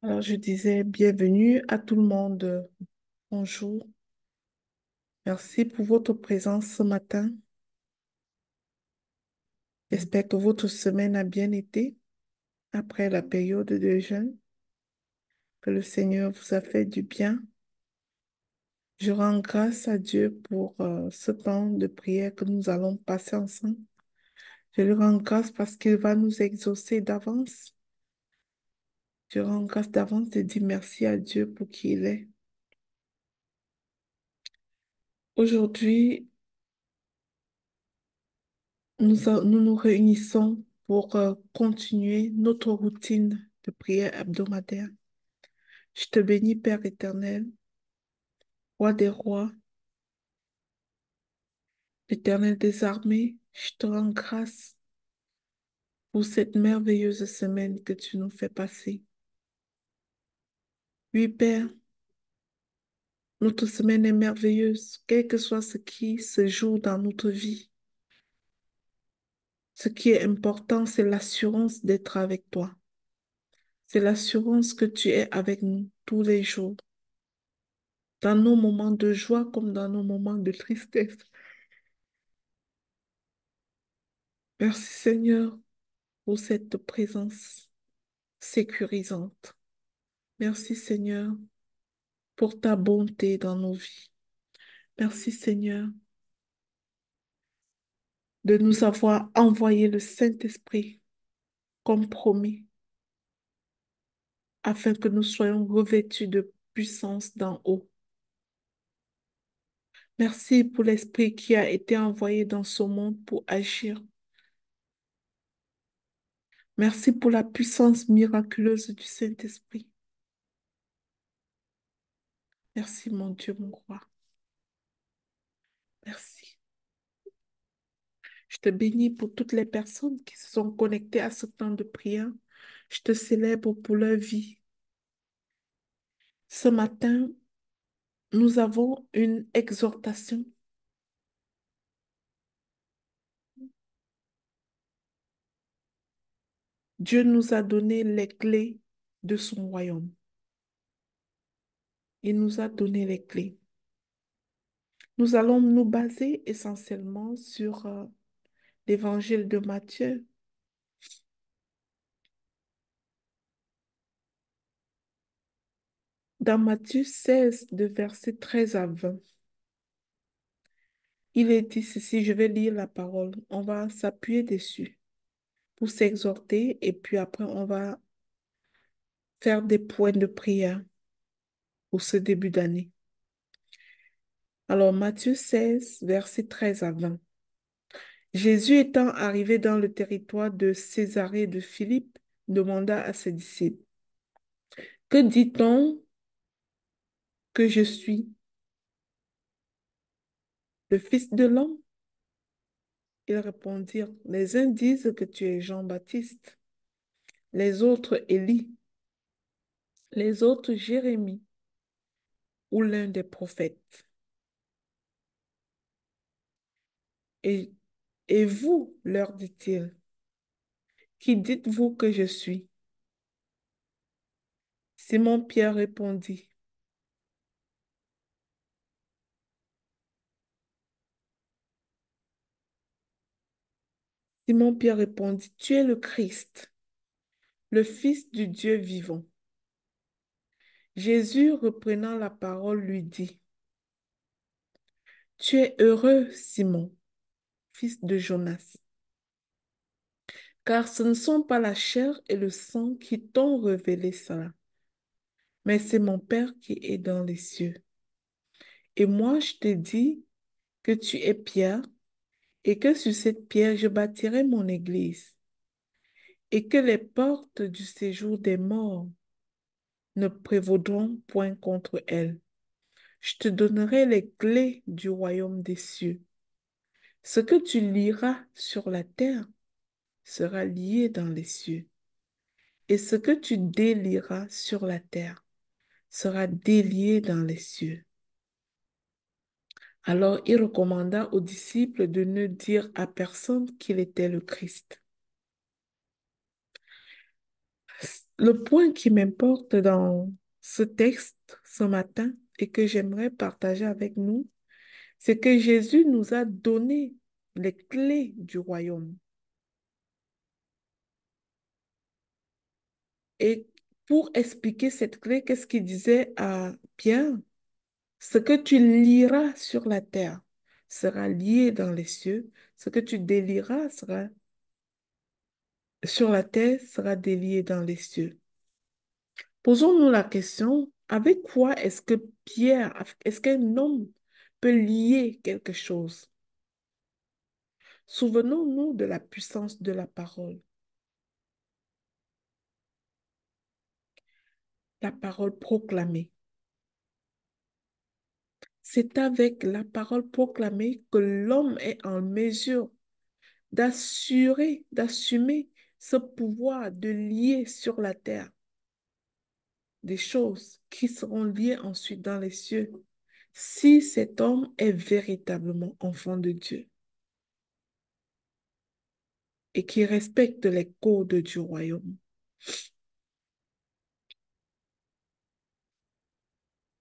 Alors, je disais bienvenue à tout le monde. Bonjour. Merci pour votre présence ce matin. J'espère que votre semaine a bien été après la période de jeûne, que le Seigneur vous a fait du bien. Je rends grâce à Dieu pour ce temps de prière que nous allons passer ensemble. Je lui rends grâce parce qu'il va nous exaucer d'avance. Je rends grâce d'avance et dis merci à Dieu pour qui il est. Aujourd'hui, nous nous réunissons pour continuer notre routine de prière hebdomadaire. Je te bénis, Père éternel, Roi des rois, Éternel des armées. Je te rends grâce pour cette merveilleuse semaine que tu nous fais passer. Oui, Père, notre semaine est merveilleuse, quel que soit ce qui se joue dans notre vie. Ce qui est important, c'est l'assurance d'être avec toi. C'est l'assurance que tu es avec nous tous les jours, dans nos moments de joie comme dans nos moments de tristesse. Merci Seigneur pour cette présence sécurisante. Merci Seigneur pour ta bonté dans nos vies. Merci Seigneur de nous avoir envoyé le Saint-Esprit comme promis, afin que nous soyons revêtus de puissance d'en haut. Merci pour l'Esprit qui a été envoyé dans ce monde pour agir. Merci pour la puissance miraculeuse du Saint-Esprit. Merci mon Dieu, mon roi. Merci. Je te bénis pour toutes les personnes qui se sont connectées à ce temps de prière. Je te célèbre pour leur vie. Ce matin, nous avons une exhortation. Dieu nous a donné les clés de son royaume. Il nous a donné les clés. Nous allons nous baser essentiellement sur l'évangile de Matthieu. Dans Matthieu 16, de versets 13 à 20, il est dit ceci, je vais lire la parole. On va s'appuyer dessus pour s'exhorter et puis après on va faire des points de prière pour ce début d'année. Alors Matthieu 16, versets 13 à 20. Jésus étant arrivé dans le territoire de Césarée de Philippe, demanda à ses disciples, que dit-on que je suis? Le Fils de l'homme? Ils répondirent, les uns disent que tu es Jean-Baptiste, les autres Élie, les autres Jérémie ou l'un des prophètes. Et, et vous, leur dit-il, qui dites-vous que je suis? Simon-Pierre répondit, Simon-Pierre répondit, tu es le Christ, le Fils du Dieu vivant. Jésus, reprenant la parole, lui dit, tu es heureux, Simon, fils de Jonas, car ce ne sont pas la chair et le sang qui t'ont révélé cela, mais c'est mon Père qui est dans les cieux. Et moi, je te dis que tu es Pierre, et que sur cette pierre, je bâtirai mon église, et que les portes du séjour des morts ne prévaudront point contre elle. Je te donnerai les clés du royaume des cieux. Ce que tu liras sur la terre sera lié dans les cieux, et ce que tu délieras sur la terre sera délié dans les cieux. Alors il recommanda aux disciples de ne dire à personne qu'il était le Christ. Le point qui m'importe dans ce texte ce matin et que j'aimerais partager avec nous, c'est que Jésus nous a donné les clés du royaume. Et pour expliquer cette clé, qu'est-ce qu'il disait à Pierre? Ce que tu liras sur la terre sera lié dans les cieux. Ce que tu délieras sera sur la terre sera délié dans les cieux. Posons-nous la question, avec quoi est-ce que Pierre, est-ce qu'un homme peut lier quelque chose? Souvenons-nous de la puissance de la parole. La parole proclamée. C'est avec la parole proclamée que l'homme est en mesure d'assurer, d'assumer ce pouvoir de lier sur la terre des choses qui seront liées ensuite dans les cieux, si cet homme est véritablement enfant de Dieu et qui respecte les codes du royaume.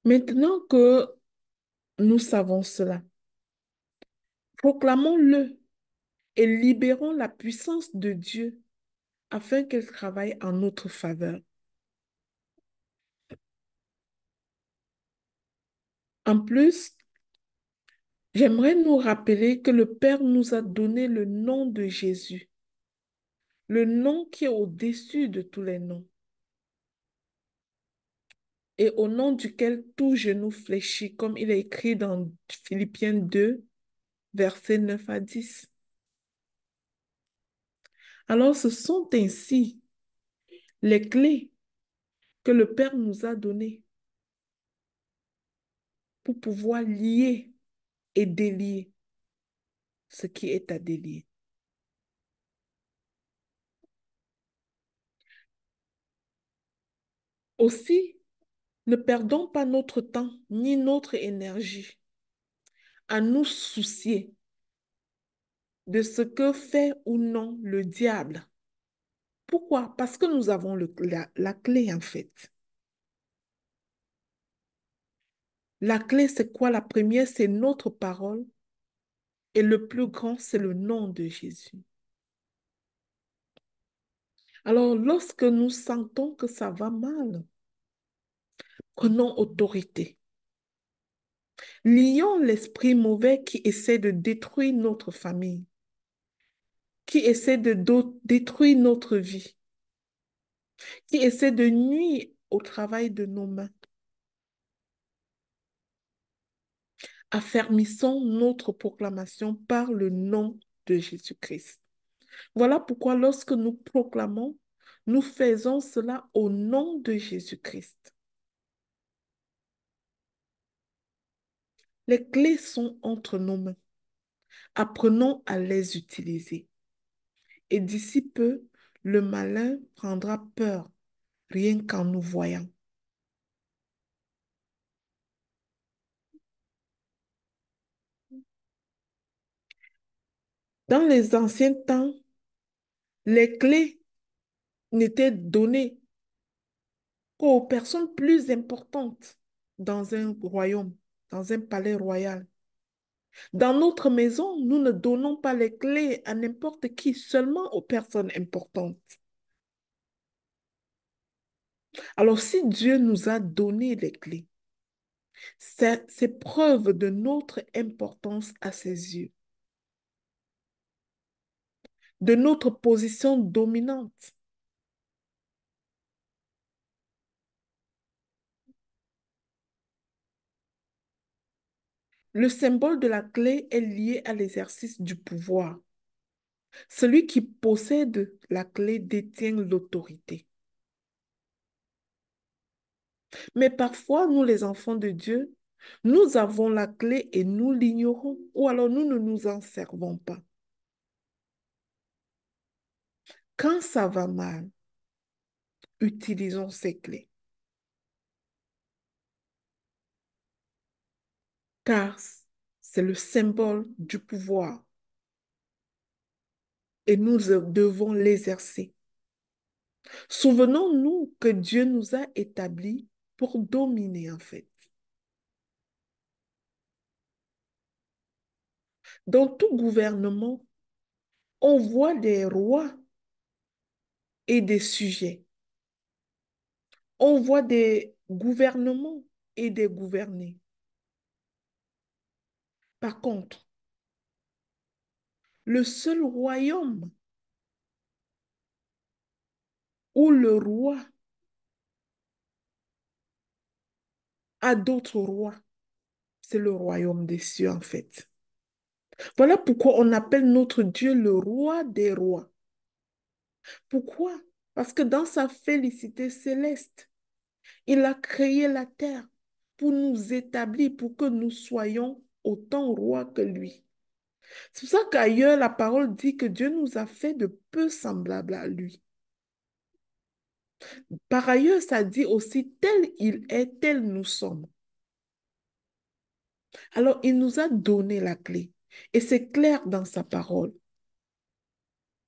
Maintenant que nous savons cela, proclamons-le et libérons la puissance de Dieu afin qu'elle travaille en notre faveur. En plus, j'aimerais nous rappeler que le Père nous a donné le nom de Jésus, le nom qui est au-dessus de tous les noms, et au nom duquel tout genou fléchit, comme il est écrit dans Philippiens 2, versets 9 à 10. Alors, ce sont ainsi les clés que le Père nous a données pour pouvoir lier et délier ce qui est à délier. Aussi, ne perdons pas notre temps ni notre énergie à nous soucier de ce que fait ou non le diable. Pourquoi? Parce que nous avons la clé en fait. La clé, c'est quoi? La première, c'est notre parole et le plus grand, c'est le nom de Jésus. Alors, lorsque nous sentons que ça va mal, prenons autorité. Lions l'esprit mauvais qui essaie de détruire notre famille, qui essaie de détruire notre vie, qui essaie de nuire au travail de nos mains. Affermissons notre proclamation par le nom de Jésus-Christ. Voilà pourquoi lorsque nous proclamons, nous faisons cela au nom de Jésus-Christ. Les clés sont entre nos mains. Apprenons à les utiliser. Et d'ici peu, le malin prendra peur rien qu'en nous voyant. Dans les anciens temps, les clés n'étaient données qu'aux personnes plus importantes dans un royaume, dans un palais royal. Dans notre maison, nous ne donnons pas les clés à n'importe qui, seulement aux personnes importantes. Alors, si Dieu nous a donné les clés, c'est preuve de notre importance à ses yeux, de notre position dominante. Le symbole de la clé est lié à l'exercice du pouvoir. Celui qui possède la clé détient l'autorité. Mais parfois, nous, les enfants de Dieu, nous avons la clé et nous l'ignorons, ou alors nous ne nous en servons pas. Quand ça va mal, utilisons ces clés, car c'est le symbole du pouvoir et nous devons l'exercer. Souvenons-nous que Dieu nous a établis pour dominer, en fait. Dans tout gouvernement, on voit des rois et des sujets. On voit des gouvernements et des gouvernés. Par contre, le seul royaume où le roi a d'autres rois, c'est le royaume des cieux, en fait. Voilà pourquoi on appelle notre Dieu le roi des rois. Pourquoi? Parce que dans sa félicité céleste, il a créé la terre pour nous établir, pour que nous soyons autant rois que lui. C'est pour ça qu'ailleurs, la parole dit que Dieu nous a fait de peu semblables à lui. Par ailleurs, ça dit aussi, tel il est, tel nous sommes. Alors, il nous a donné la clé. Et c'est clair dans sa parole.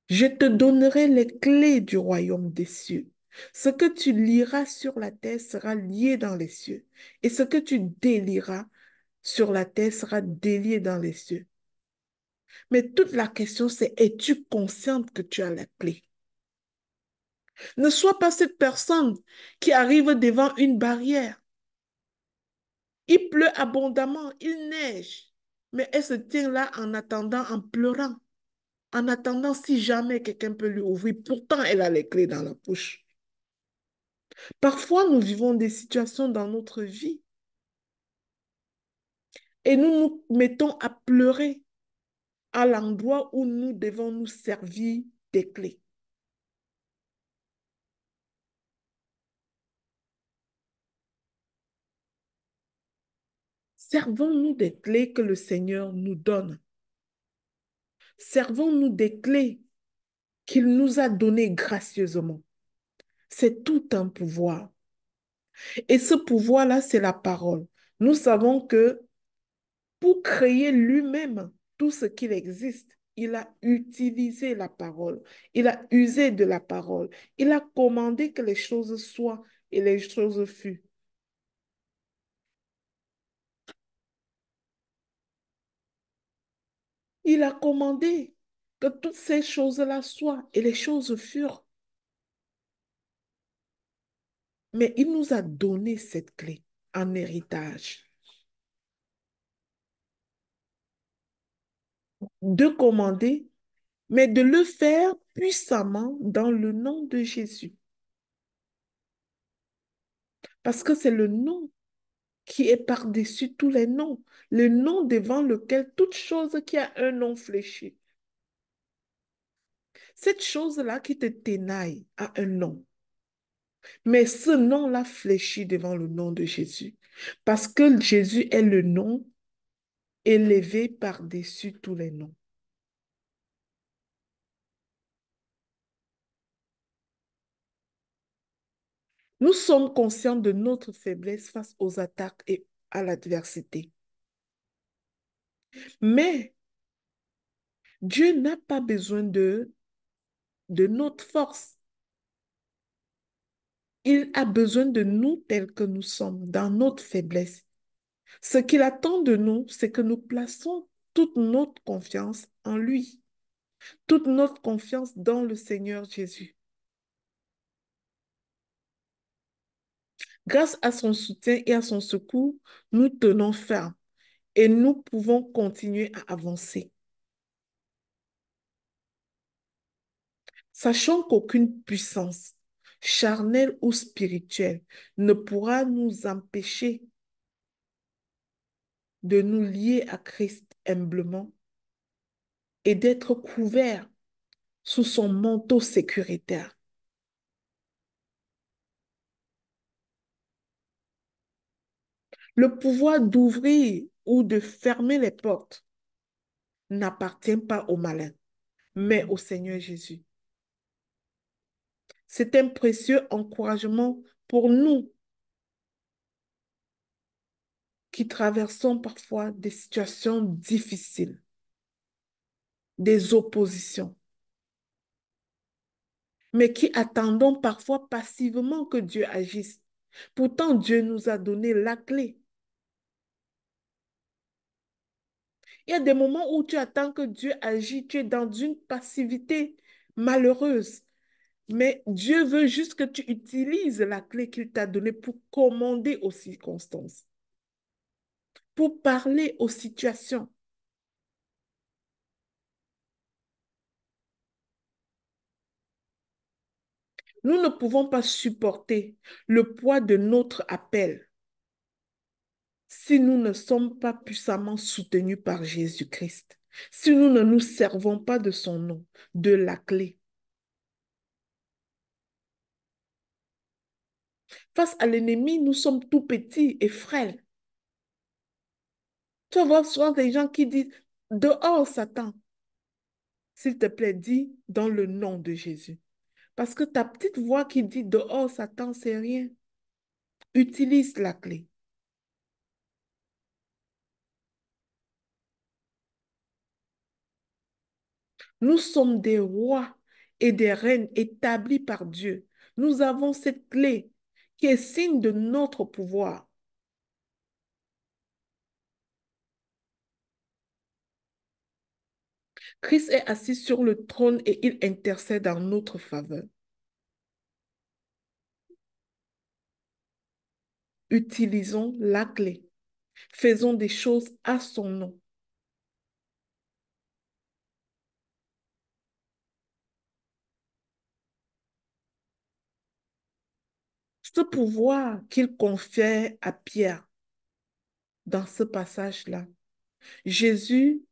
Je te donnerai les clés du royaume des cieux. Ce que tu liras sur la terre sera lié dans les cieux. Et ce que tu délieras sur la terre sera délié dans les cieux. Mais toute la question, c'est es-tu consciente que tu as la clé? Ne sois pas cette personne qui arrive devant une barrière. Il pleut abondamment, il neige, mais elle se tient là en attendant, en pleurant, en attendant si jamais quelqu'un peut lui ouvrir. Pourtant, elle a les clés dans la poche. Parfois, nous vivons des situations dans notre vie et nous nous mettons à pleurer à l'endroit où nous devons nous servir des clés. Servons-nous des clés que le Seigneur nous donne. Servons-nous des clés qu'il nous a données gracieusement. C'est tout un pouvoir. Et ce pouvoir-là, c'est la parole. Nous savons que pour créer lui-même tout ce qu'il existe, il a utilisé la parole. Il a usé de la parole. Il a commandé que les choses soient et les choses furent. Il a commandé que toutes ces choses-là soient et les choses furent. Mais il nous a donné cette clé en héritage de commander, mais de le faire puissamment dans le nom de Jésus. Parce que c'est le nom qui est par-dessus tous les noms, le nom devant lequel toute chose qui a un nom fléchi. Cette chose-là qui te ténaille a un nom, mais ce nom-là fléchit devant le nom de Jésus, parce que Jésus est le nom élevé par-dessus tous les noms. Nous sommes conscients de notre faiblesse face aux attaques et à l'adversité. Mais Dieu n'a pas besoin de notre force. Il a besoin de nous tels que nous sommes, dans notre faiblesse. Ce qu'il attend de nous, c'est que nous plaçons toute notre confiance en lui, toute notre confiance dans le Seigneur Jésus. Grâce à son soutien et à son secours, nous tenons ferme et nous pouvons continuer à avancer. Sachant qu'aucune puissance, charnelle ou spirituelle, ne pourra nous empêcher de nous lier à Christ humblement et d'être couverts sous son manteau sécuritaire. Le pouvoir d'ouvrir ou de fermer les portes n'appartient pas au malin, mais au Seigneur Jésus. C'est un précieux encouragement pour nous qui traversons parfois des situations difficiles, des oppositions. mais qui attendons parfois passivement que Dieu agisse. Pourtant, Dieu nous a donné la clé. Il y a des moments où tu attends que Dieu agisse, tu es dans une passivité malheureuse. Mais Dieu veut juste que tu utilises la clé qu'il t'a donnée pour commander aux circonstances, pour parler aux situations. Nous ne pouvons pas supporter le poids de notre appel si nous ne sommes pas puissamment soutenus par Jésus-Christ, si nous ne nous servons pas de son nom, de la clé. Face à l'ennemi, nous sommes tout petits et frêles. Tu vas voir souvent des gens qui disent, dehors Satan, s'il te plaît, dis dans le nom de Jésus. Parce que ta petite voix qui dit dehors Satan, c'est rien. Utilise la clé. Nous sommes des rois et des reines établis par Dieu. Nous avons cette clé qui est signe de notre pouvoir. Christ est assis sur le trône et il intercède en notre faveur. Utilisons la clé. Faisons des choses à son nom. Ce pouvoir qu'il confère à Pierre dans ce passage-là, Jésus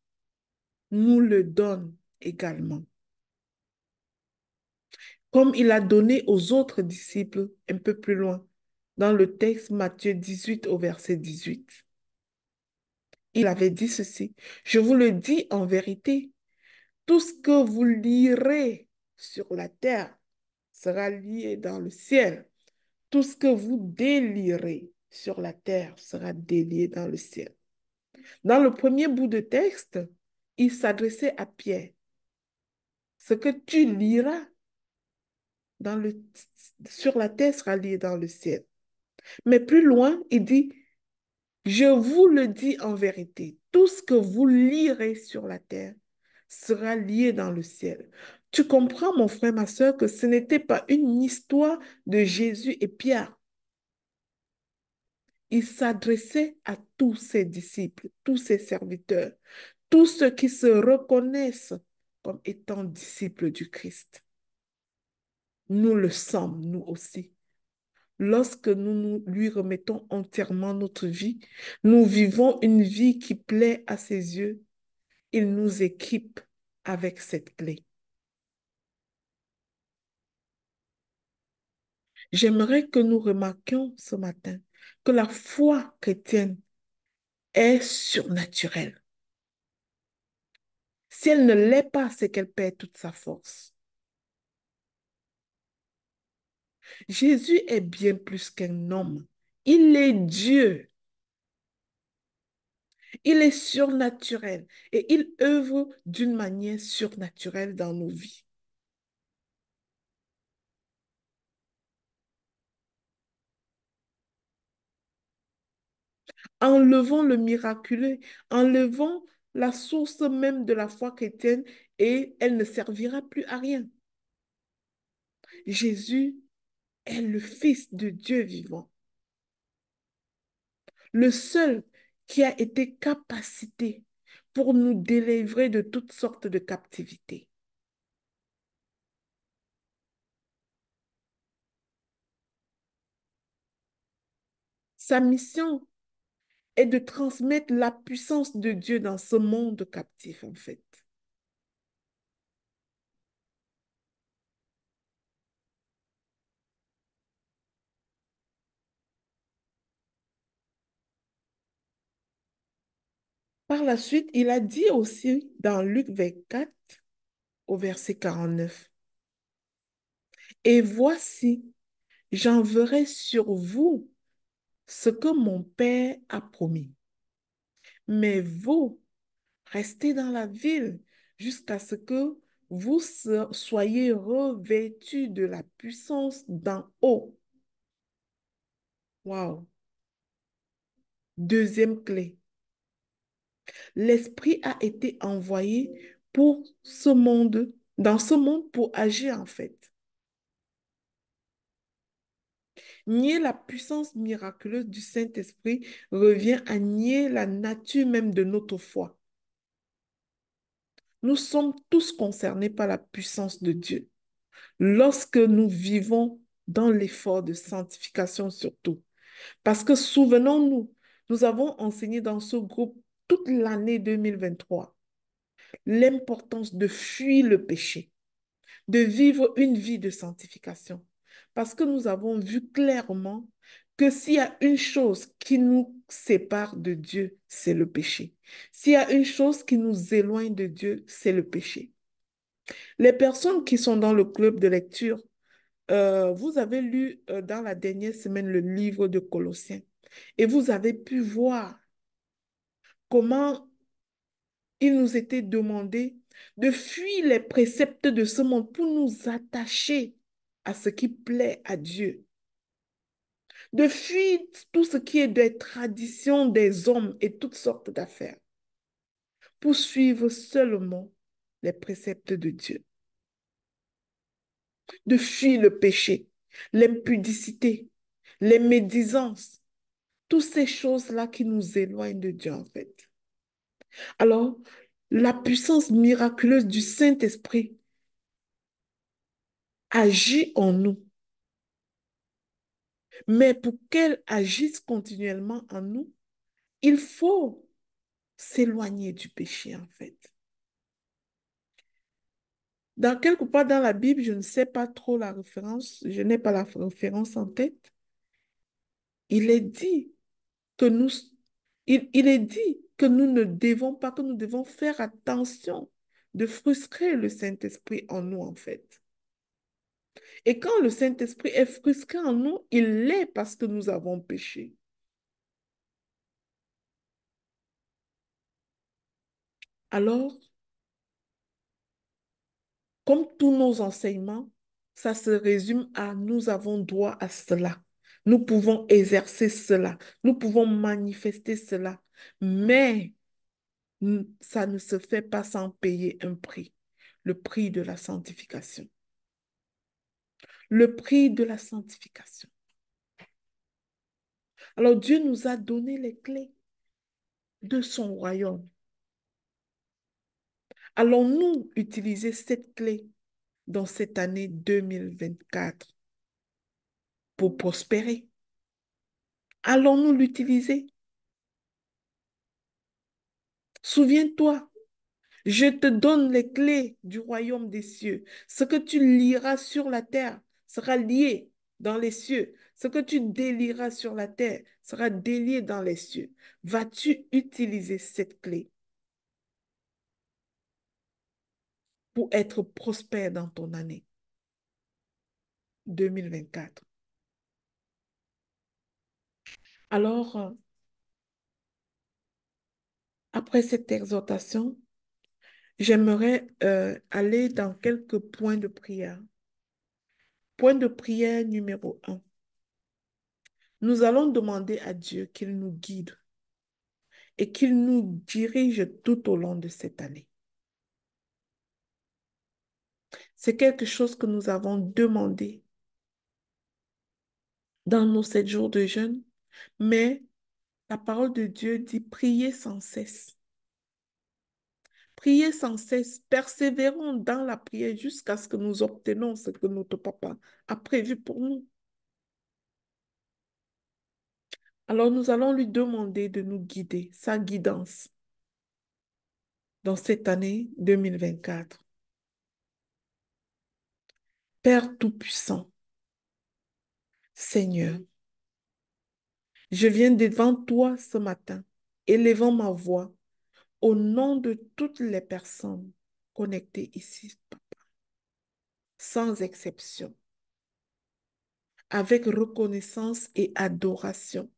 nous le donne également, comme il a donné aux autres disciples un peu plus loin, dans le texte Matthieu 18 au verset 18. Il avait dit ceci, je vous le dis en vérité, tout ce que vous lirez sur la terre sera lié dans le ciel. Tout ce que vous délirez sur la terre sera délié dans le ciel. Dans le premier bout de texte, il s'adressait à Pierre. Ce que tu liras dans sur la terre sera lié dans le ciel. Mais plus loin, il dit, je vous le dis en vérité, tout ce que vous lirez sur la terre sera lié dans le ciel. Tu comprends, mon frère, ma soeur, que ce n'était pas une histoire de Jésus et Pierre. Il s'adressait à tous ses disciples, tous ses serviteurs, tous ceux qui se reconnaissent comme étant disciples du Christ. Nous le sommes, nous aussi. Lorsque nous lui remettons entièrement notre vie, nous vivons une vie qui plaît à ses yeux. Il nous équipe avec cette clé. J'aimerais que nous remarquions ce matin que la foi chrétienne est surnaturelle. Si elle ne l'est pas, c'est qu'elle perd toute sa force. Jésus est bien plus qu'un homme. Il est Dieu. Il est surnaturel et il œuvre d'une manière surnaturelle dans nos vies. Enlevons le miraculeux, enlevons la source même de la foi chrétienne et elle ne servira plus à rien. Jésus est le Fils de Dieu vivant, le seul qui a été capacité pour nous délivrer de toutes sortes de captivités. Sa mission est de transmettre la puissance de Dieu dans ce monde captif, en fait. Par la suite, il a dit aussi dans Luc 24, au verset 49, et voici, j'enverrai sur vous ce que mon Père a promis. Mais vous, restez dans la ville jusqu'à ce que soyez revêtus de la puissance d'en haut. Wow. Deuxième clé. L'Esprit a été envoyé pour ce monde, dans ce monde pour agir en fait. Nier la puissance miraculeuse du Saint-Esprit revient à nier la nature même de notre foi. Nous sommes tous concernés par la puissance de Dieu. Lorsque nous vivons dans l'effort de sanctification surtout. Parce que souvenons-nous, nous avons enseigné dans ce groupe toute l'année 2023 l'importance de fuir le péché, de vivre une vie de sanctification. Parce que nous avons vu clairement que s'il y a une chose qui nous sépare de Dieu, c'est le péché. S'il y a une chose qui nous éloigne de Dieu, c'est le péché. Les personnes qui sont dans le club de lecture, vous avez lu dans la dernière semaine le livre de Colossiens et vous avez pu voir comment il nous était demandé de fuir les préceptes de ce monde pour nous attacher à ce qui plaît à Dieu, de fuir tout ce qui est des traditions des hommes et toutes sortes d'affaires pour suivre seulement les préceptes de Dieu, de fuir le péché, l'impudicité, les médisances, toutes ces choses-là qui nous éloignent de Dieu en fait. Alors, la puissance miraculeuse du Saint-Esprit agit en nous. Mais pour qu'elle agisse continuellement en nous, il faut s'éloigner du péché, en fait. Dans quelque part dans la Bible, je ne sais pas trop la référence, je n'ai pas la référence en tête. Il est dit que il est dit que nous ne devons pas, que nous devons faire attention de frustrer le Saint-Esprit en nous, en fait. Et quand le Saint-Esprit est frustré en nous, il l'est parce que nous avons péché. Alors, comme tous nos enseignements, ça se résume à nous avons droit à cela. Nous pouvons exercer cela. Nous pouvons manifester cela. Mais ça ne se fait pas sans payer un prix. Le prix de la sanctification. Le prix de la sanctification. Alors Dieu nous a donné les clés de son royaume. Allons-nous utiliser cette clé dans cette année 2024 pour prospérer? Allons-nous l'utiliser? Souviens-toi, je te donne les clés du royaume des cieux. Ce que tu liras sur la terre sera lié dans les cieux. Ce que tu délieras sur la terre sera délié dans les cieux. Vas-tu utiliser cette clé pour être prospère dans ton année 2024? Alors, après cette exhortation, j'aimerais aller dans quelques points de prière. Point de prière numéro un. Nous allons demander à Dieu qu'il nous guide et qu'il nous dirige tout au long de cette année. C'est quelque chose que nous avons demandé dans nos 7 jours de jeûne, mais la parole de Dieu dit priez sans cesse. Priez sans cesse, persévérons dans la prière jusqu'à ce que nous obtenions ce que notre papa a prévu pour nous. Alors nous allons lui demander de nous guider, sa guidance dans cette année 2024. Père Tout-Puissant, Seigneur, je viens devant toi ce matin, élevant ma voix au nom de toutes les personnes connectées ici, Papa, sans exception, avec reconnaissance et adoration.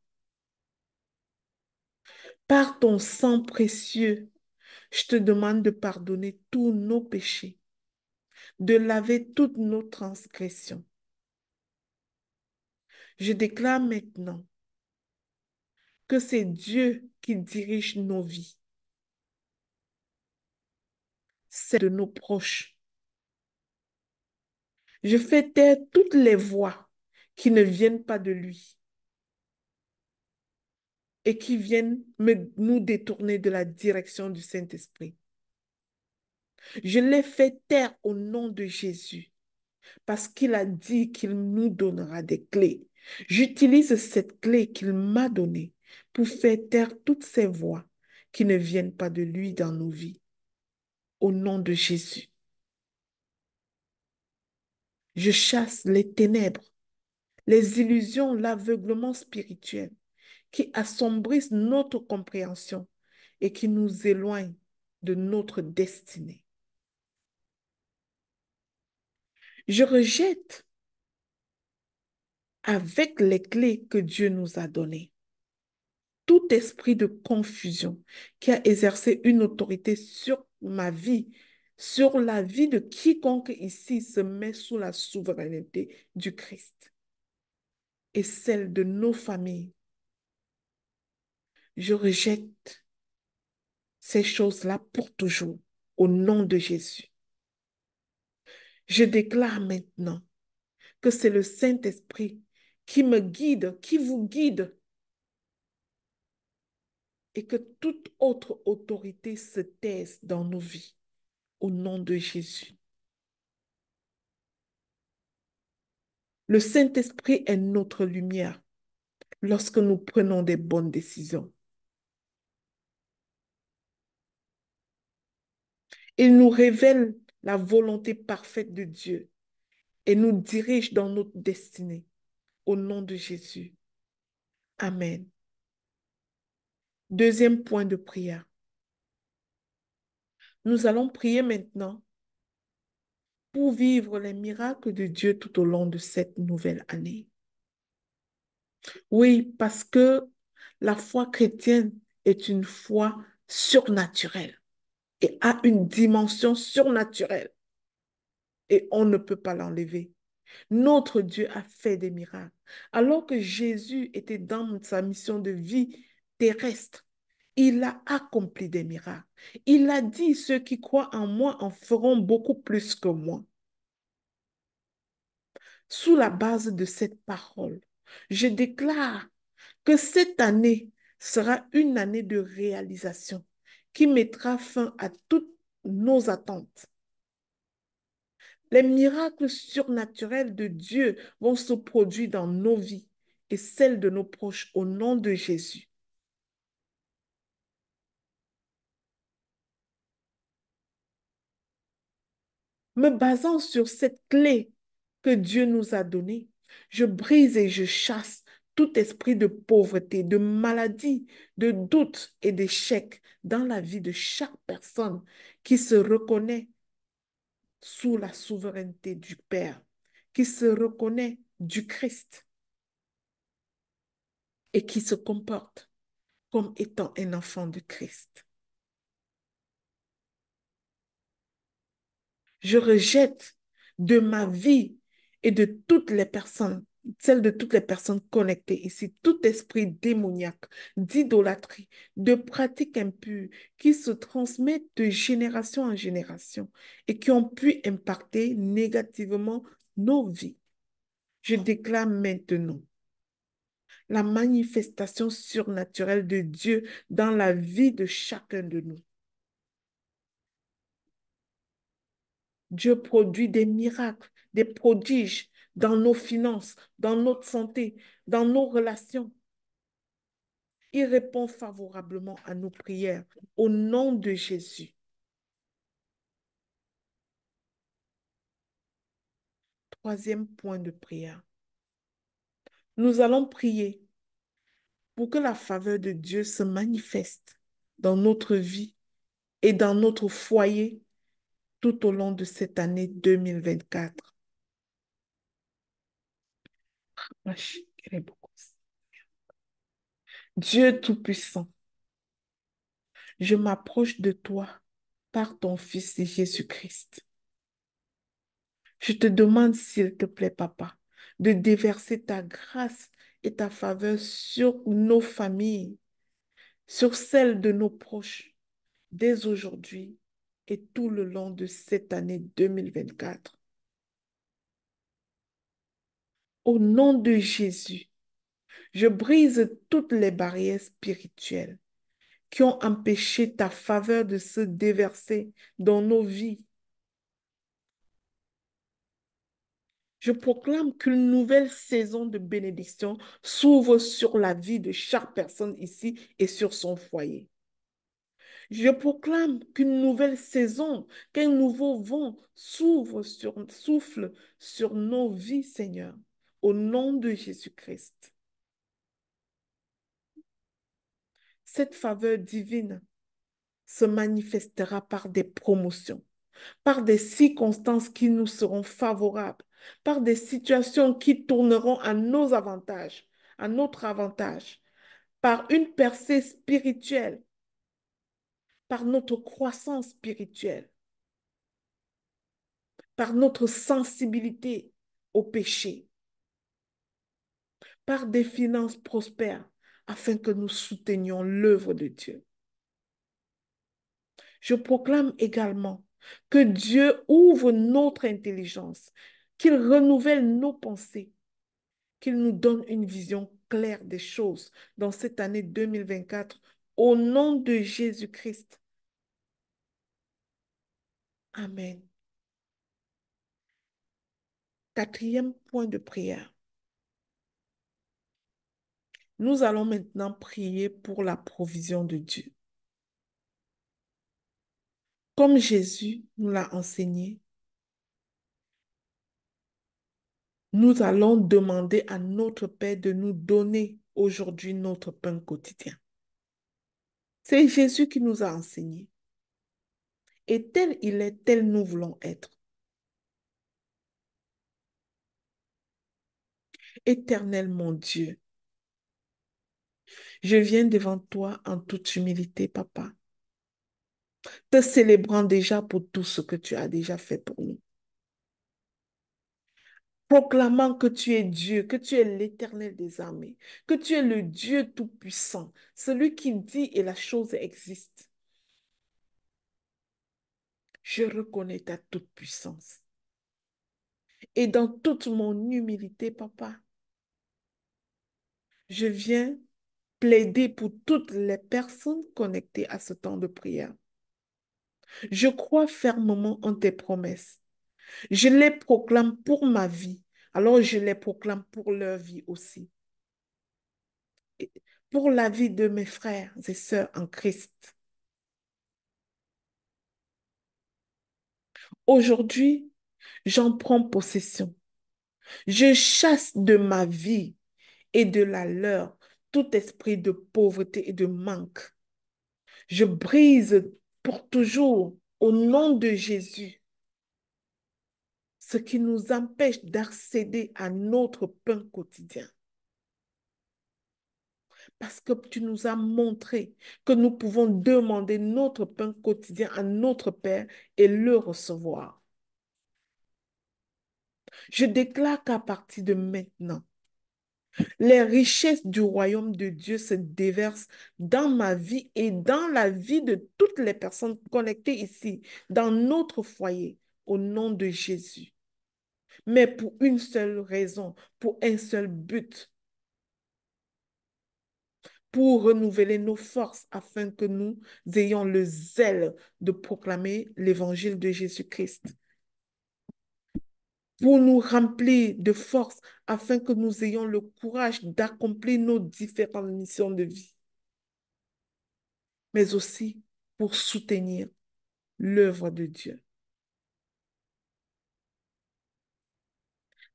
Par ton sang précieux, je te demande de pardonner tous nos péchés de laver toutes nos transgressions. Je déclare maintenant que c'est Dieu qui dirige nos vies, c'est de nos proches. Je fais taire toutes les voix qui ne viennent pas de lui et qui viennent nous détourner de la direction du Saint-Esprit. Je les fais taire au nom de Jésus parce qu'il a dit qu'il nous donnera des clés. J'utilise cette clé qu'il m'a donnée pour faire taire toutes ces voix qui ne viennent pas de lui dans nos vies. Au nom de Jésus, je chasse les ténèbres, les illusions, l'aveuglement spirituel qui assombrissent notre compréhension et qui nous éloignent de notre destinée. Je rejette avec les clés que Dieu nous a données tout esprit de confusion qui a exercé une autorité sur ma vie, sur la vie de quiconque ici se met sous la souveraineté du Christ et celle de nos familles. Je rejette ces choses-là pour toujours au nom de Jésus. Je déclare maintenant que c'est le Saint-Esprit qui me guide, qui vous guide et que toute autre autorité se taise dans nos vies au nom de Jésus. Le Saint-Esprit est notre lumière lorsque nous prenons des bonnes décisions. Il nous révèle la volonté parfaite de Dieu et nous dirige dans notre destinée. Au nom de Jésus. Amen. Deuxième point de prière. Nous allons prier maintenant pour vivre les miracles de Dieu tout au long de cette nouvelle année. Oui, parce que la foi chrétienne est une foi surnaturelle et a une dimension surnaturelle et on ne peut pas l'enlever. Notre Dieu a fait des miracles. Alors que Jésus était dans sa mission de vie terrestre, il a accompli des miracles. Il a dit, ceux qui croient en moi en feront beaucoup plus que moi. Sous la base de cette parole, je déclare que cette année sera une année de réalisation qui mettra fin à toutes nos attentes. Les miracles surnaturels de Dieu vont se produire dans nos vies et celles de nos proches au nom de Jésus. Me basant sur cette clé que Dieu nous a donnée, je brise et je chasse tout esprit de pauvreté, de maladie, de doute et d'échec dans la vie de chaque personne qui se reconnaît sous la souveraineté du Père, qui se reconnaît du Christ et qui se comporte comme étant un enfant de Christ. Je rejette de ma vie et de toutes les personnes, celle de toutes les personnes connectées ici, tout esprit démoniaque, d'idolâtrie, de pratiques impures qui se transmettent de génération en génération et qui ont pu impacter négativement nos vies. Je déclare maintenant la manifestation surnaturelle de Dieu dans la vie de chacun de nous. Dieu produit des miracles, des prodiges dans nos finances, dans notre santé, dans nos relations. Il répond favorablement à nos prières au nom de Jésus. Troisième point de prière. Nous allons prier pour que la faveur de Dieu se manifeste dans notre vie et dans notre foyer tout au long de cette année 2024. Dieu Tout-Puissant, je m'approche de toi par ton Fils Jésus-Christ. Je te demande, s'il te plaît, papa, de déverser ta grâce et ta faveur sur nos familles, sur celles de nos proches, dès aujourd'hui et tout le long de cette année 2024. Au nom de Jésus, je brise toutes les barrières spirituelles qui ont empêché ta faveur de se déverser dans nos vies. Je proclame qu'une nouvelle saison de bénédiction s'ouvre sur la vie de chaque personne ici et sur son foyer. Je proclame qu'une nouvelle saison, qu'un nouveau vent souffle sur nos vies, Seigneur, au nom de Jésus-Christ. Cette faveur divine se manifestera par des promotions, par des circonstances qui nous seront favorables, par des situations qui tourneront à nos avantages, à notre avantage, par une percée spirituelle, par notre croissance spirituelle, par notre sensibilité au péché, par des finances prospères, afin que nous soutenions l'œuvre de Dieu. Je proclame également que Dieu ouvre notre intelligence, qu'il renouvelle nos pensées, qu'il nous donne une vision claire des choses dans cette année 2024, au nom de Jésus-Christ. Amen. Quatrième point de prière. Nous allons maintenant prier pour la provision de Dieu. Comme Jésus nous l'a enseigné, nous allons demander à notre Père de nous donner aujourd'hui notre pain quotidien. C'est Jésus qui nous a enseigné. Et tel il est, tel nous voulons être. Éternel mon Dieu, je viens devant toi en toute humilité, papa, te célébrant déjà pour tout ce que tu as déjà fait pour nous. Proclamant que tu es Dieu, que tu es l'Éternel des armées, que tu es le Dieu tout-puissant, celui qui dit et la chose existe. Je reconnais ta toute-puissance. Et dans toute mon humilité, papa, je viens plaider pour toutes les personnes connectées à ce temps de prière. Je crois fermement en tes promesses. Je les proclame pour ma vie, alors je les proclame pour leur vie aussi. Et pour la vie de mes frères et sœurs en Christ. Aujourd'hui, j'en prends possession. Je chasse de ma vie et de la leur tout esprit de pauvreté et de manque. Je brise pour toujours, au nom de Jésus, ce qui nous empêche d'accéder à notre pain quotidien. Parce que tu nous as montré que nous pouvons demander notre pain quotidien à notre Père et le recevoir. Je déclare qu'à partir de maintenant, les richesses du royaume de Dieu se déversent dans ma vie et dans la vie de toutes les personnes connectées ici, dans notre foyer, au nom de Jésus. Mais pour une seule raison, pour un seul but, pour renouveler nos forces afin que nous ayons le zèle de proclamer l'évangile de Jésus-Christ, pour nous remplir de force afin que nous ayons le courage d'accomplir nos différentes missions de vie, mais aussi pour soutenir l'œuvre de Dieu.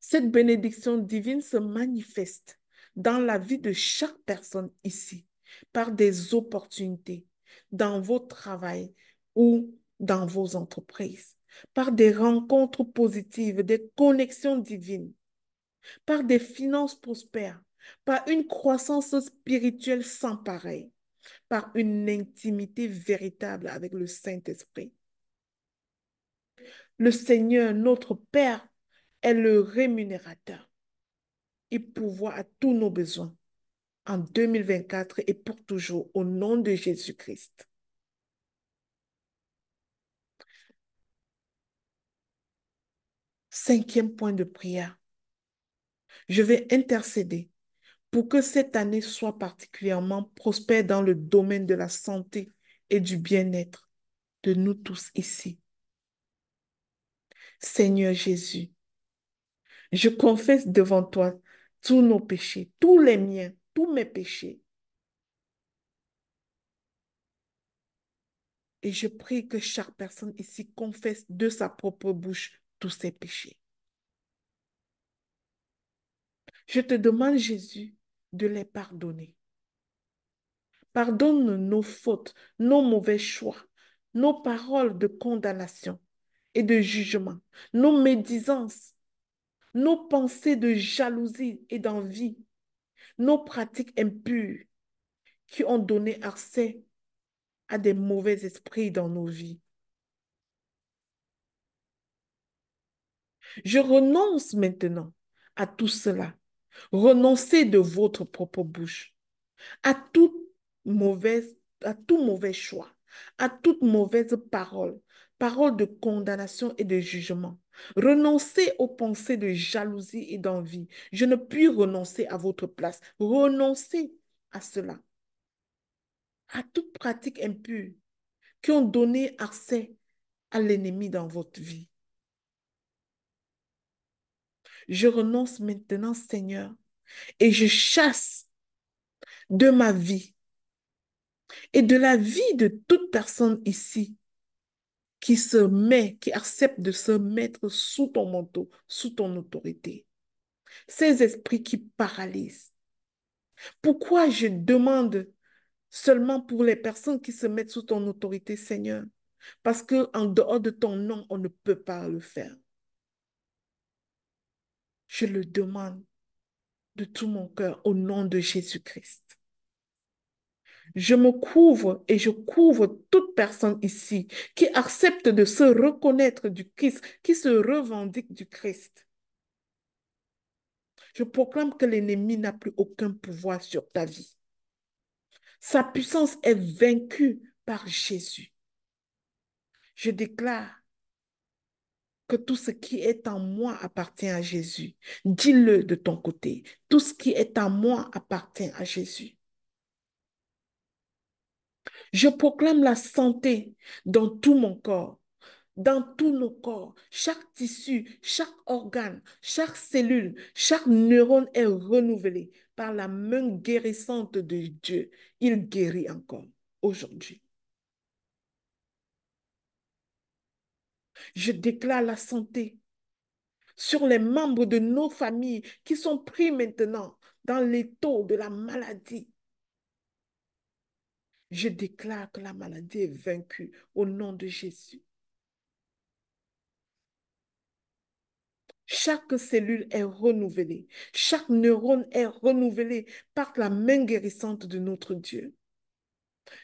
Cette bénédiction divine se manifeste dans la vie de chaque personne ici, par des opportunités, dans vos travails ou dans vos entreprises, par des rencontres positives, des connexions divines, par des finances prospères, par une croissance spirituelle sans pareil, par une intimité véritable avec le Saint-Esprit. Le Seigneur, notre Père, est le rémunérateur. Il pourvoit à tous nos besoins en 2024 et pour toujours au nom de Jésus-Christ. Cinquième point de prière. Je vais intercéder pour que cette année soit particulièrement prospère dans le domaine de la santé et du bien-être de nous tous ici. Seigneur Jésus, je confesse devant toi tous nos péchés, tous les miens, tous mes péchés. Et je prie que chaque personne ici confesse de sa propre bouche tous ses péchés. Je te demande, Jésus, de les pardonner. Pardonne nos fautes, nos mauvais choix, nos paroles de condamnation et de jugement, nos médisances, nos pensées de jalousie et d'envie, nos pratiques impures qui ont donné accès à des mauvais esprits dans nos vies. Je renonce maintenant à tout cela. Renoncez de votre propre bouche à toute mauvaise, à tout mauvais choix, à toute mauvaise parole, parole de condamnation et de jugement. Renoncez aux pensées de jalousie et d'envie. Je ne puis renoncer à votre place. Renoncez à cela, à toute pratique impure qui ont donné accès à l'ennemi dans votre vie. Je renonce maintenant, Seigneur, et je chasse de ma vie et de la vie de toute personne ici qui accepte de se mettre sous ton manteau, sous ton autorité. Ces esprits qui paralysent. Pourquoi je demande seulement pour les personnes qui se mettent sous ton autorité, Seigneur? Parce que en dehors de ton nom, on ne peut pas le faire. Je le demande de tout mon cœur au nom de Jésus-Christ. Je me couvre et je couvre toute personne ici qui accepte de se reconnaître du Christ, qui se revendique du Christ. Je proclame que l'ennemi n'a plus aucun pouvoir sur ta vie. Sa puissance est vaincue par Jésus. Je déclare que tout ce qui est en moi appartient à Jésus. Dis-le de ton côté. Tout ce qui est en moi appartient à Jésus. Je proclame la santé dans tout mon corps, dans tous nos corps. Chaque tissu, chaque organe, chaque cellule, chaque neurone est renouvelé par la main guérissante de Dieu. Il guérit encore aujourd'hui. Je déclare la santé sur les membres de nos familles qui sont pris maintenant dans l'étau de la maladie. Je déclare que la maladie est vaincue au nom de Jésus. Chaque cellule est renouvelée. Chaque neurone est renouvelé par la main guérissante de notre Dieu.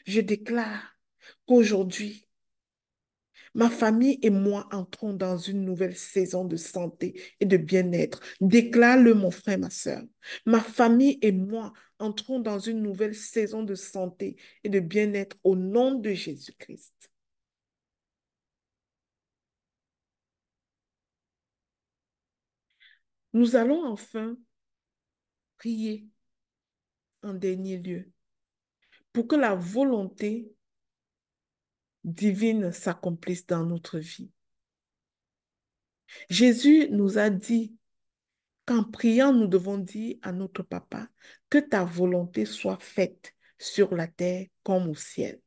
Je déclare qu'aujourd'hui, ma famille et moi entrons dans une nouvelle saison de santé et de bien-être. Déclare-le, mon frère, ma soeur. Ma famille et moi entrons dans une nouvelle saison de santé et de bien-être au nom de Jésus-Christ. Nous allons enfin prier en dernier lieu pour que la volonté divine s'accomplisse dans notre vie. Jésus nous a dit qu'en priant, nous devons dire à notre Papa que ta volonté soit faite sur la terre comme au ciel.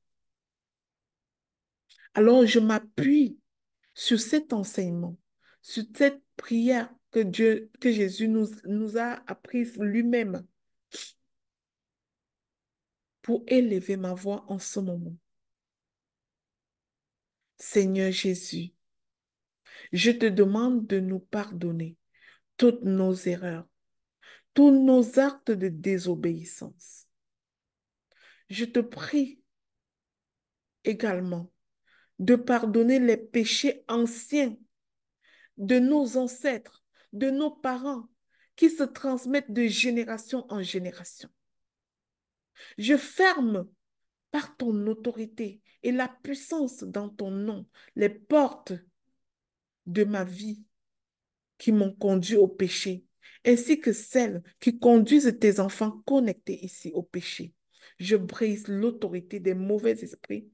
Alors, je m'appuie sur cet enseignement, sur cette prière que Jésus nous a apprise lui-même pour élever ma voix en ce moment. Seigneur Jésus, je te demande de nous pardonner toutes nos erreurs, tous nos actes de désobéissance. Je te prie également de pardonner les péchés anciens de nos ancêtres, de nos parents, qui se transmettent de génération en génération. Je ferme par ton autorité et la puissance dans ton nom les portes de ma vie qui m'ont conduit au péché, ainsi que celles qui conduisent tes enfants connectés ici au péché. Je brise l'autorité des mauvais esprits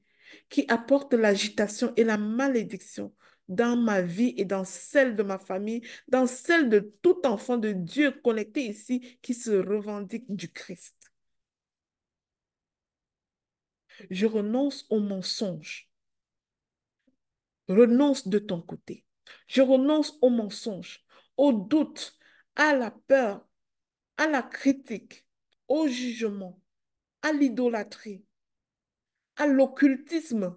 qui apportent l'agitation et la malédiction dans ma vie et dans celle de ma famille, dans celle de tout enfant de Dieu connecté ici qui se revendique du Christ. Je renonce au mensonge. Renonce de ton côté. Je renonce au mensonge, au doute, à la peur, à la critique, au jugement, à l'idolâtrie, à l'occultisme,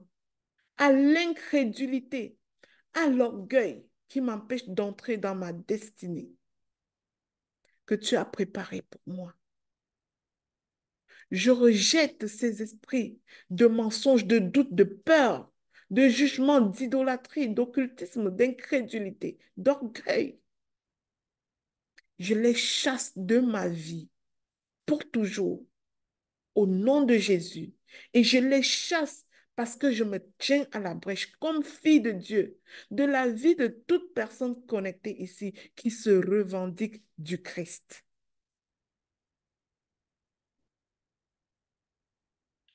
à l'incrédulité, à l'orgueil qui m'empêche d'entrer dans ma destinée que tu as préparée pour moi. Je rejette ces esprits de mensonges, de doute, de peur, de jugement, d'idolâtrie, d'occultisme, d'incrédulité, d'orgueil. Je les chasse de ma vie pour toujours au nom de Jésus. Et je les chasse parce que je me tiens à la brèche comme fille de Dieu, de la vie de toute personne connectée ici qui se revendique du Christ.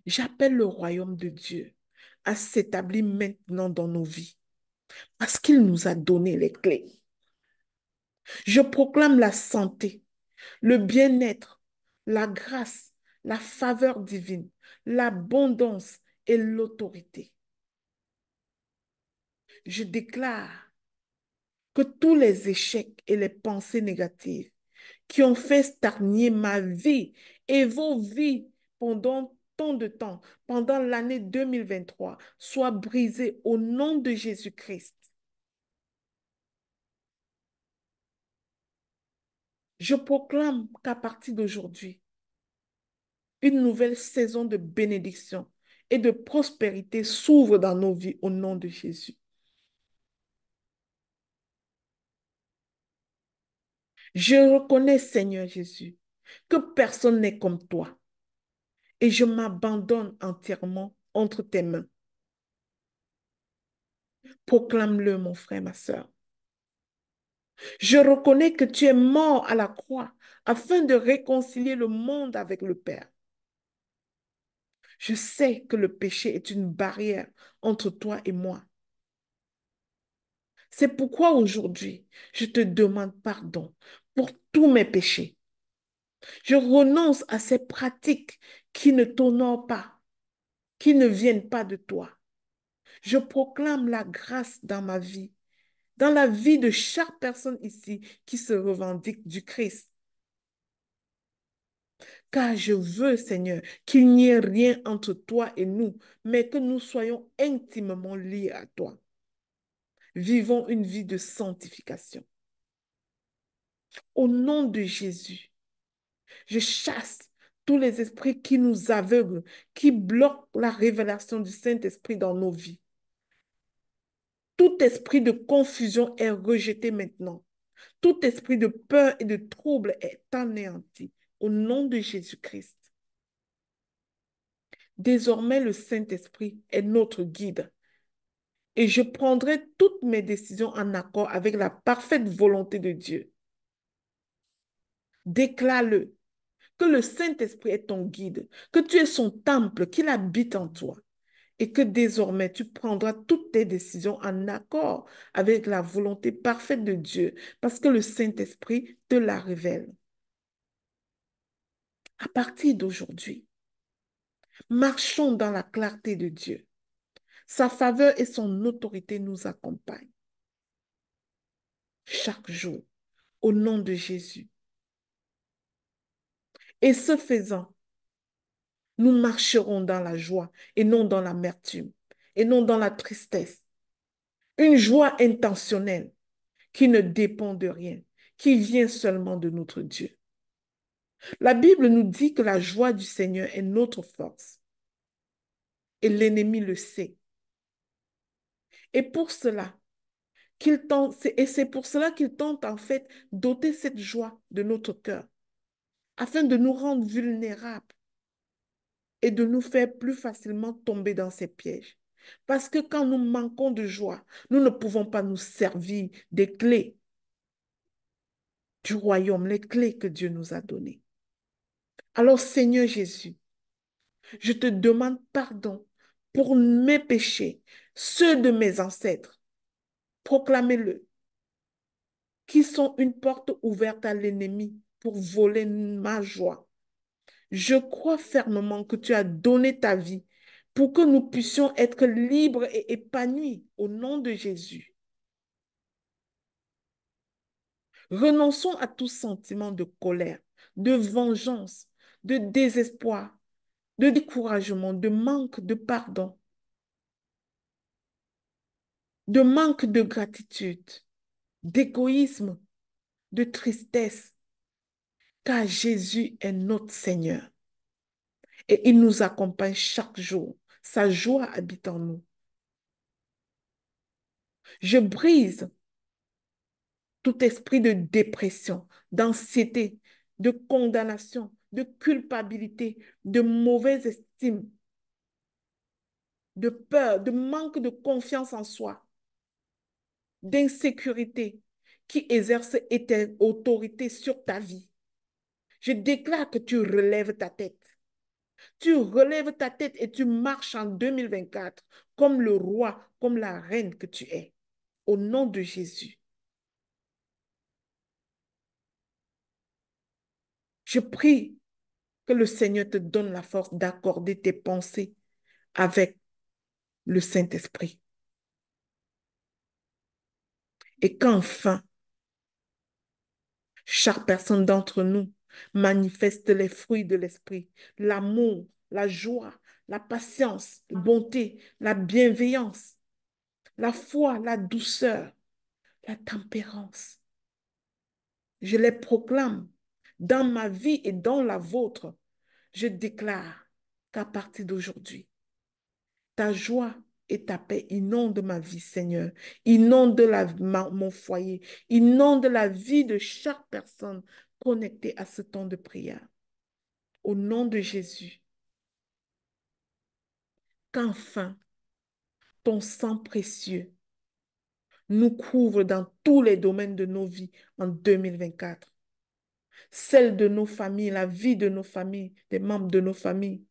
J'appelle le royaume de Dieu à s'établir maintenant dans nos vies parce qu'il nous a donné les clés. Je proclame la santé, le bien-être, la grâce, la faveur divine, l'abondance et l'autorité. Je déclare que tous les échecs et les pensées négatives qui ont fait stagner ma vie et vos vies pendant tant de temps, pendant l'année 2023, soient brisés au nom de Jésus-Christ. Je proclame qu'à partir d'aujourd'hui, une nouvelle saison de bénédiction et de prospérité s'ouvre dans nos vies au nom de Jésus. Je reconnais, Seigneur Jésus, que personne n'est comme toi et je m'abandonne entièrement entre tes mains. Proclame-le, mon frère, ma soeur. Je reconnais que tu es mort à la croix afin de réconcilier le monde avec le Père. Je sais que le péché est une barrière entre toi et moi. C'est pourquoi aujourd'hui, je te demande pardon pour tous mes péchés. Je renonce à ces pratiques qui ne t'honorent pas, qui ne viennent pas de toi. Je proclame la grâce dans ma vie, dans la vie de chaque personne ici qui se revendique du Christ. Car je veux, Seigneur, qu'il n'y ait rien entre toi et nous, mais que nous soyons intimement liés à toi. Vivons une vie de sanctification. Au nom de Jésus, je chasse tous les esprits qui nous aveuglent, qui bloquent la révélation du Saint-Esprit dans nos vies. Tout esprit de confusion est rejeté maintenant. Tout esprit de peur et de trouble est anéanti. Au nom de Jésus-Christ. Désormais, le Saint-Esprit est notre guide et je prendrai toutes mes décisions en accord avec la parfaite volonté de Dieu. Déclare-le que le Saint-Esprit est ton guide, que tu es son temple, qu'il habite en toi et que désormais tu prendras toutes tes décisions en accord avec la volonté parfaite de Dieu parce que le Saint-Esprit te la révèle. À partir d'aujourd'hui, marchons dans la clarté de Dieu. Sa faveur et son autorité nous accompagnent chaque jour au nom de Jésus. Et ce faisant, nous marcherons dans la joie et non dans l'amertume et non dans la tristesse. Une joie intentionnelle qui ne dépend de rien, qui vient seulement de notre Dieu. La Bible nous dit que la joie du Seigneur est notre force et l'ennemi le sait. Et pour cela, Et c'est pour cela qu'il tente en fait d'ôter cette joie de notre cœur, afin de nous rendre vulnérables et de nous faire plus facilement tomber dans ces pièges. Parce que quand nous manquons de joie, nous ne pouvons pas nous servir des clés du royaume, les clés que Dieu nous a données. Alors Seigneur Jésus, je te demande pardon pour mes péchés, ceux de mes ancêtres. Proclamez-le, qui sont une porte ouverte à l'ennemi pour voler ma joie. Je crois fermement que tu as donné ta vie pour que nous puissions être libres et épanouis au nom de Jésus. Renonçons à tout sentiment de colère, de vengeance, de désespoir, de découragement, de manque de pardon, de manque de gratitude, d'égoïsme, de tristesse, car Jésus est notre Seigneur et il nous accompagne chaque jour. Sa joie habite en nous. Je brise tout esprit de dépression, d'anxiété, de condamnation, de culpabilité, de mauvaise estime, de peur, de manque de confiance en soi, d'insécurité qui exerce autorité sur ta vie. Je déclare que tu relèves ta tête. Tu relèves ta tête et tu marches en 2024 comme le roi, comme la reine que tu es. Au nom de Jésus, je prie que le Seigneur te donne la force d'accorder tes pensées avec le Saint-Esprit. Et qu'enfin, chaque personne d'entre nous manifeste les fruits de l'Esprit, l'amour, la joie, la patience, la bonté, la bienveillance, la foi, la douceur, la tempérance. Je les proclame dans ma vie et dans la vôtre. Je déclare qu'à partir d'aujourd'hui, ta joie et ta paix inondent ma vie, Seigneur. Inondent mon foyer. Inondent la vie de chaque personne connectée à ce temps de prière. Au nom de Jésus, qu'enfin ton sang précieux nous couvre dans tous les domaines de nos vies en 2024. Celle de nos familles, la vie de nos familles, des membres de nos familles.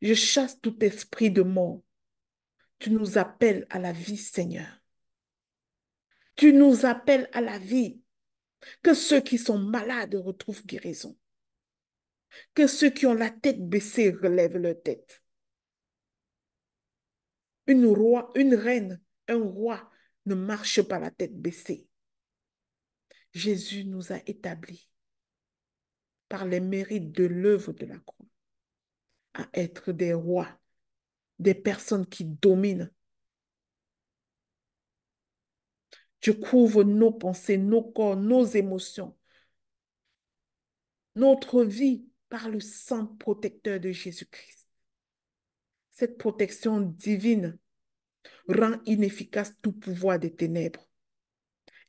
Je chasse tout esprit de mort. Tu nous appelles à la vie, Seigneur. Tu nous appelles à la vie. Que ceux qui sont malades retrouvent guérison. Que ceux qui ont la tête baissée relèvent leur tête. Une reine, un roi ne marche pas la tête baissée. Jésus nous a établis par les mérites de l'œuvre de la croix à être des rois, des personnes qui dominent. Je couvre nos pensées, nos corps, nos émotions, notre vie par le sang protecteur de Jésus-Christ. Cette protection divine rend inefficace tout pouvoir des ténèbres.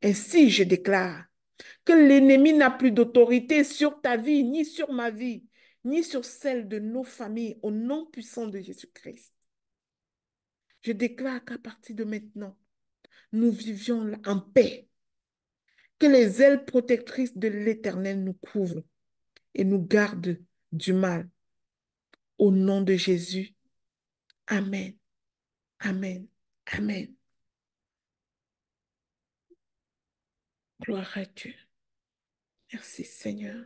Ainsi, je déclare que l'ennemi n'a plus d'autorité sur ta vie, ni sur ma vie, ni sur celle de nos familles, au nom puissant de Jésus-Christ. Je déclare qu'à partir de maintenant, nous vivions en paix, que les ailes protectrices de l'Éternel nous couvrent et nous gardent du mal. Au nom de Jésus, Amen, Amen, Amen. Gloire à Dieu. Merci Seigneur.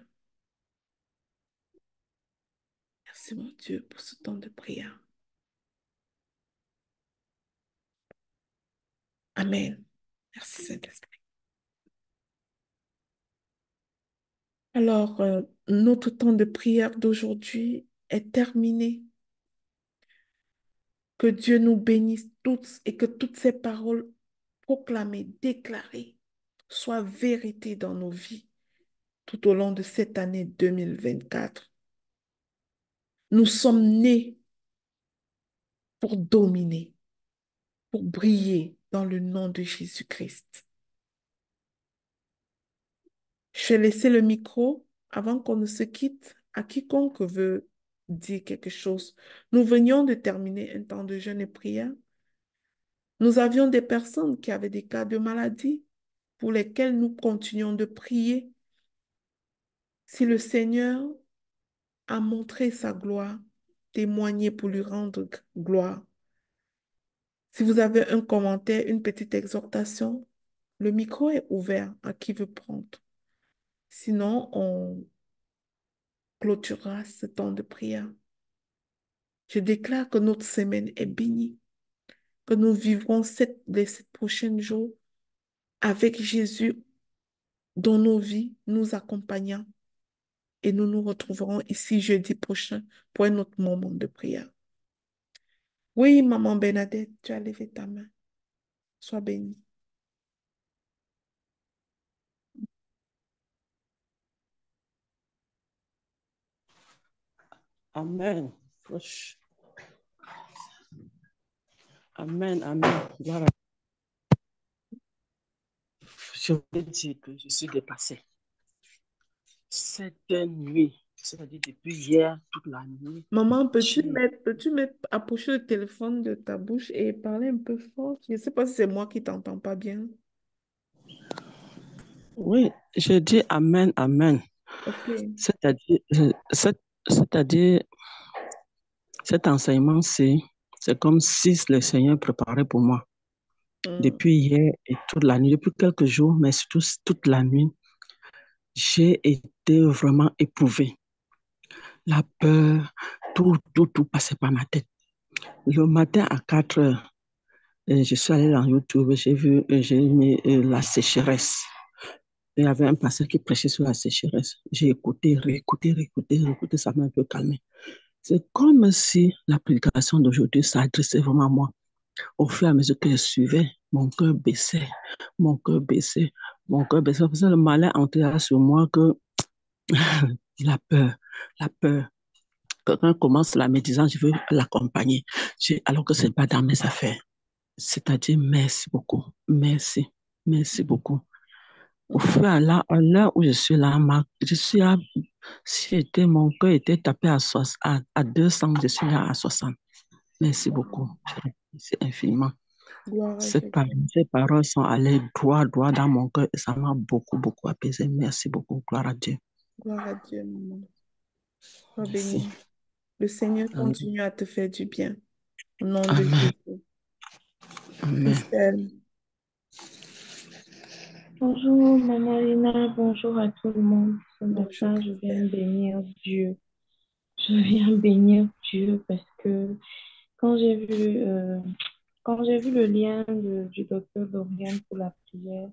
Merci mon Dieu pour ce temps de prière. Amen. Merci Saint-Esprit. Alors, notre temps de prière d'aujourd'hui est terminé. Que Dieu nous bénisse tous et que toutes ces paroles proclamées, déclarées, soient vérité dans nos vies tout au long de cette année 2024. Nous sommes nés pour dominer, pour briller dans le nom de Jésus-Christ. Je vais laisser le micro avant qu'on ne se quitte à quiconque veut dire quelque chose. Nous venions de terminer un temps de jeûne et prière. Nous avions des personnes qui avaient des cas de maladie pour lesquels nous continuons de prier. Si le Seigneur a montré sa gloire, témoignez pour lui rendre gloire. Si vous avez un commentaire, une petite exhortation, le micro est ouvert à qui veut prendre. Sinon, on clôturera ce temps de prière. Je déclare que notre semaine est bénie, que nous vivrons les 7 prochains jours avec Jésus dans nos vies, nous accompagnant. Et nous nous retrouverons ici jeudi prochain pour un autre moment de prière. Oui, maman Bernadette, tu as levé ta main. Sois bénie. Amen. Amen, amen. Gloire Je veux dire que je suis dépassée. Cette nuit, c'est-à-dire depuis hier, toute la nuit, Maman, peux-tu approcher le téléphone de ta bouche et parler un peu fort? Je ne sais pas si c'est moi qui t'entends pas bien. oui, je dis Amen, Amen. Ok. C'est-à-dire, c'est-à-dire, cet enseignement, c'est comme si le Seigneur préparait pour moi. Hmm. Depuis hier et toute la nuit, depuis quelques jours, mais surtout toute la nuit, j'ai été vraiment éprouvée. La peur, tout passait par ma tête. Le matin à 4 heures, je suis allée dans YouTube, j'ai mis la sécheresse. Il y avait un pasteur qui prêchait sur la sécheresse. J'ai écouté, réécouté, ça m'a un peu calmé. C'est comme si la prédication d'aujourd'hui s'adressait vraiment à moi. Au fur et à mesure que je suivais, mon cœur baissait, mon cœur baissait, mon cœur baissait. Parce que le malin entrait sur moi que la peur, la peur. Quelqu'un commence la médisance, je veux l'accompagner. Alors que ce n'est pas dans mes affaires. C'est-à-dire, merci beaucoup. Merci. Merci beaucoup. Au fur et à l'heure où je suis là, mon cœur était tapé à 200, je suis là à 60. Merci beaucoup. C'est infiniment. Gloire à Jésus. Ces paroles sont allées droit dans mon cœur et ça m'a beaucoup apaisé. Merci beaucoup. Gloire à Dieu. Gloire à Dieu, maman. Sois Merci. bénie. Le Seigneur Amen. continue à te faire du bien. Au nom de Amen. Jésus. Amen. Christelle. Bonjour, Maman Lina, bonjour à tout le monde. Ce Bonjour, matin, je viens Christelle. bénir Dieu. Je viens bénir Dieu parce que quand j'ai vu, euh, quand j'ai vu le lien du docteur Dorian pour la prière,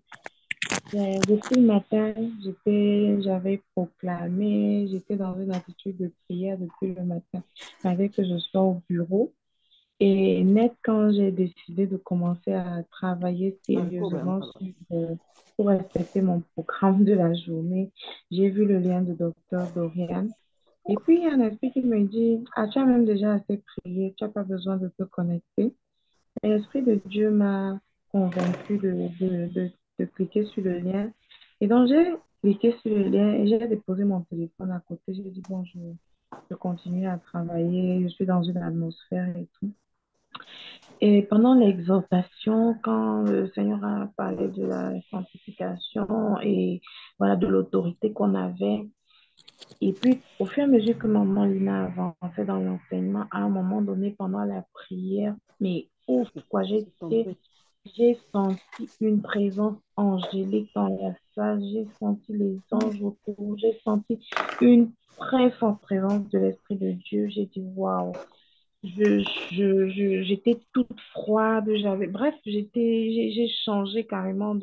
depuis le matin, j'avais proclamé, j'étais dans une attitude de prière depuis le matin, malgré que je sois au bureau. Et net, quand j'ai décidé de commencer à travailler sérieusement pour respecter mon programme de la journée, j'ai vu le lien de docteur Dorian. Et puis, il y a un esprit qui me dit, ah, tu as même déjà assez prié, tu n'as pas besoin de te connecter. Et l'Esprit de Dieu m'a convaincu de cliquer sur le lien. Et donc, j'ai cliqué sur le lien et j'ai déposé mon téléphone à côté. J'ai dit, bon, je continue à travailler, je suis dans une atmosphère et tout. Et pendant l'exhortation, quand le Seigneur a parlé de la sanctification et voilà, de l'autorité qu'on avait, et puis au fur et à mesure que Maman Lina avançait dans l'enseignement, à un moment donné, pendant la prière, mais ouf, quoi, C'est tombé. j'ai senti une présence angélique dans la salle, j'ai senti les anges autour, j'ai senti une très forte présence de l'Esprit de Dieu. J'ai dit, waouh! J'étais toute froide, bref, j'ai changé carrément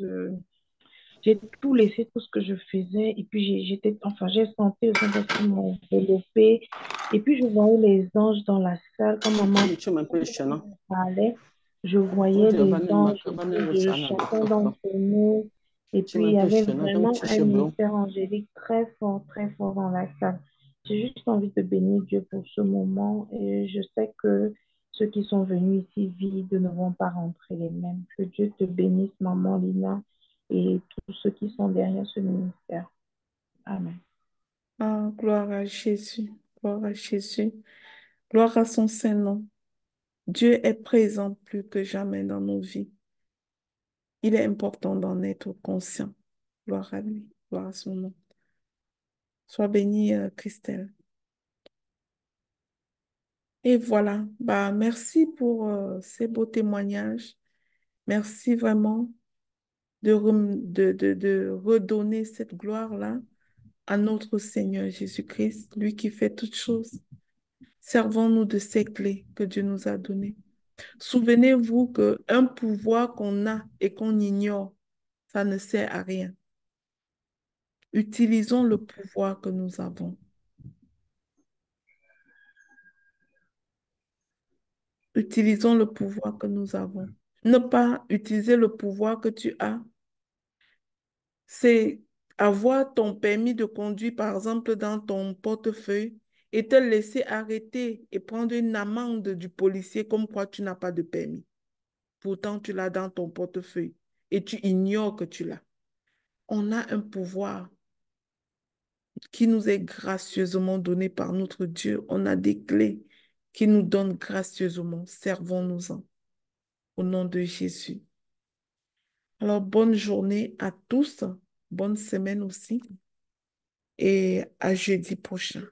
j'ai tout laissé, tout ce que je faisais, et puis j'ai senti le Saint-Esprit m'envelopper, et puis je voyais les anges dans la salle, comme maman Tu m'impressionnes. parlait, je On voyais dit, les anges vanne autour le de sana chacun bototo. d'entre nous, et Tu puis il y avait m'impressionnes, donc vraiment tu un chebron. ministère angélique très fort dans la salle. J'ai juste envie de bénir Dieu pour ce moment, et je sais que ceux qui sont venus ici vides ne vont pas rentrer les mêmes. Que Dieu te bénisse, maman Lina, et tous ceux qui sont derrière ce ministère. Amen. Ah, gloire à Jésus, gloire à Jésus, gloire à son Saint-Nom. Dieu est présent plus que jamais dans nos vies. Il est important d'en être conscient. Gloire à lui, gloire à son nom. Sois bénie, Christelle. Et voilà, bah, merci pour ces beaux témoignages. Merci vraiment de redonner cette gloire-là à notre Seigneur Jésus-Christ, lui qui fait toutes choses. Servons-nous de ces clés que Dieu nous a données. Souvenez-vous qu'un pouvoir qu'on a et qu'on ignore, ça ne sert à rien. Utilisons le pouvoir que nous avons. Utilisons le pouvoir que nous avons. Ne pas utiliser le pouvoir que tu as, c'est avoir ton permis de conduire, par exemple, dans ton portefeuille et te laisser arrêter et prendre une amende du policier comme quoi tu n'as pas de permis. Pourtant, tu l'as dans ton portefeuille et tu ignores que tu l'as. On a un pouvoir qui nous est gracieusement donné par notre Dieu. On a des clés qui nous donnent gracieusement. Servons-nous-en au nom de Jésus. Alors, bonne journée à tous, bonne semaine aussi et à jeudi prochain.